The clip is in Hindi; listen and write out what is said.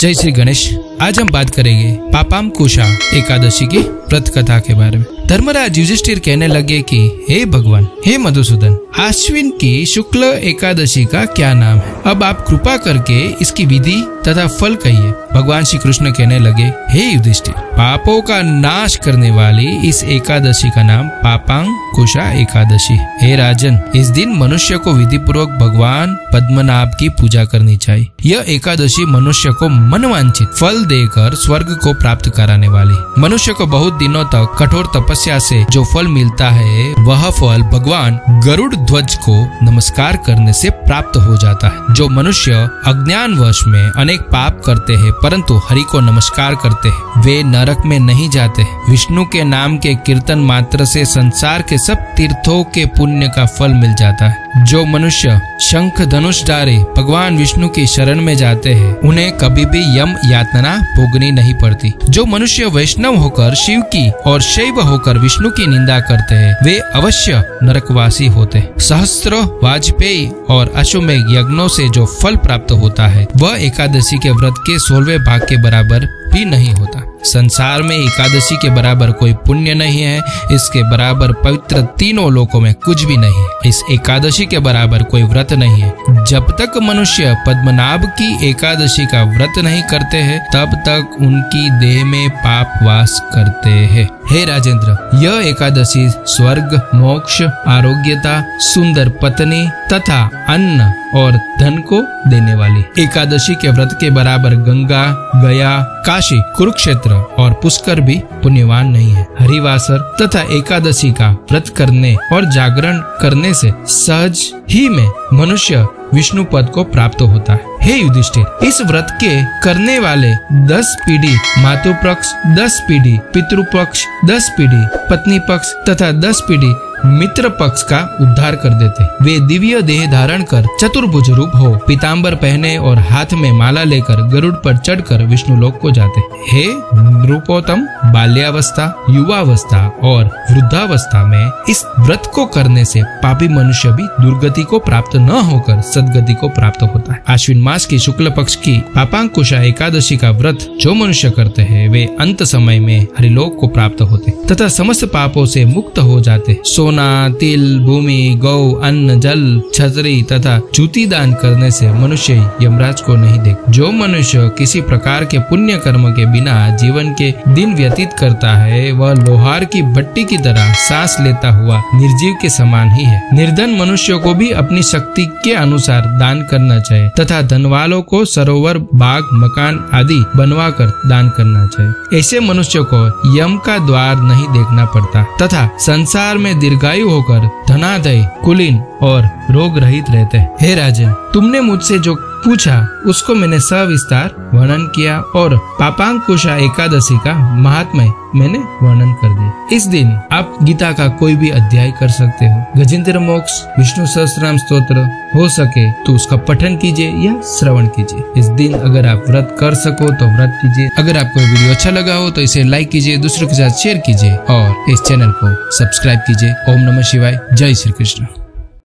जय श्री गणेश। आज हम बात करेंगे पापांकुशा एकादशी की व्रत कथा के बारे में। धर्मराज युधिष्ठिर कहने लगे कि हे भगवान, हे मधुसूदन, आश्विन की शुक्ल एकादशी का क्या नाम है? अब आप कृपा करके इसकी विधि तथा फल कहिए। भगवान श्री कृष्ण कहने लगे, हे युधिष्ठिर, पापों का नाश करने वाली इस एकादशी का नाम पापांकुशा एकादशी है। हे राजन, इस दिन मनुष्य को विधि पूर्वक भगवान पद्मनाभ की पूजा करनी चाहिए। यह एकादशी मनुष्य को मनवांछित फल देकर स्वर्ग को प्राप्त कराने वाली। मनुष्य को बहुत दिनों तक कठोर तपस्या से जो फल मिलता है, वह फल भगवान गरुड़ ध्वज को नमस्कार करने से प्राप्त हो जाता है। जो मनुष्य अज्ञानवश में अनेक पाप करते हैं परंतु हरि को नमस्कार करते हैं, वे नरक में नहीं जाते। विष्णु के नाम के कीर्तन मात्र से संसार के सब तीर्थों के पुण्य का फल मिल जाता है। जो मनुष्य शंख धनुषधारी भगवान विष्णु की शरण में जाते हैं, उन्हें कभी भी यम यातना भोगनी नहीं पड़ती। जो मनुष्य वैष्णव होकर शिव की और शैव होकर विष्णु की निंदा करते हैं, वे अवश्य नरकवासी होते। सहस्त्र वाजपेयी और अश्वमेघ यज्ञों से जो फल प्राप्त होता है, वह एकादशी के व्रत के 16वें भाग के बराबर भी नहीं होता। संसार में एकादशी के बराबर कोई पुण्य नहीं है। इसके बराबर पवित्र तीनों लोकों में कुछ भी नहीं है। इस एकादशी के बराबर कोई व्रत नहीं है। जब तक मनुष्य पद्मनाभ की एकादशी का व्रत नहीं करते हैं, तब तक उनकी देह में पाप वास करते हैं। हे राजेंद्र, यह एकादशी स्वर्ग, मोक्ष, आरोग्यता, सुंदर पत्नी तथा अन्न और धन को देने वाली एकादशी के व्रत के बराबर गंगा, गया, काशी, कुरुक्षेत्र और पुष्कर भी पुण्यवान नहीं है। हरिवासर तथा एकादशी का व्रत करने और जागरण करने से सहज ही में मनुष्य विष्णु पद को प्राप्त होता है। हे युधिष्ठिर, इस व्रत के करने वाले 10 पीढ़ी मातु पक्ष, 10 पीढ़ी पितृपक्ष, 10 पीढ़ी पत्नी पक्ष तथा 10 पीढ़ी मित्र पक्ष का उद्धार कर देते। वे दिव्य देह धारण कर चतुर्भुज रूप हो, पीताम्बर पहने और हाथ में माला लेकर गरुड़ पर चढ़कर विष्णु लोक को जाते। हे नृपोत्तम, बाल्यावस्था, युवावस्था और वृद्धावस्था में इस व्रत को करने से पापी मनुष्य भी दुर्गति को प्राप्त न होकर सदगति को प्राप्त होता है। आश्विन मास की शुक्ल पक्ष की पापांकुशा एकादशी का व्रत जो मनुष्य करते हैं, वे अंत समय में हरिलोक को प्राप्त होते तथा समस्त पापों से मुक्त हो जाते। सोना, तिल, भूमि, गौ, अन्न, जल, छतरी तथा जूती दान करने से मनुष्य यमराज को नहीं देख। जो मनुष्य किसी प्रकार के पुण्य कर्म के बिना जीवन के दिन व्यतीत करता है, वह लोहार की भट्टी की तरह सांस लेता हुआ निर्जीव के समान ही है। निर्धन मनुष्य को भी अपनी शक्ति के अनुसार दान करना चाहिए तथा धन वालों को सरोवर, बाग, मकान आदि बनवा कर दान करना चाहिए। ऐसे मनुष्य को यम का द्वार नहीं देखना पड़ता तथा संसार में दीर्घायु होकर धनाढ्य, कुलीन और रोग रहित रहते हैं। हे राजन, तुमने मुझसे जो पूछा उसको मैंने सविस्तार वर्णन किया और पापांकुशा एकादशी का महात्म्य मैंने वर्णन कर दिया। इस दिन आप गीता का कोई भी अध्याय कर सकते हो। गजेंद्र मोक्ष, विष्णु सहस्त्रनाम स्तोत्र हो सके तो उसका पठन कीजिए या श्रवण कीजिए। इस दिन अगर आप व्रत कर सको तो व्रत कीजिए। अगर आपको वीडियो अच्छा लगा हो तो इसे लाइक कीजिए, दूसरों के साथ शेयर कीजिए और इस चैनल को सब्सक्राइब कीजिए। ओम नमः शिवाय। जय श्री कृष्ण।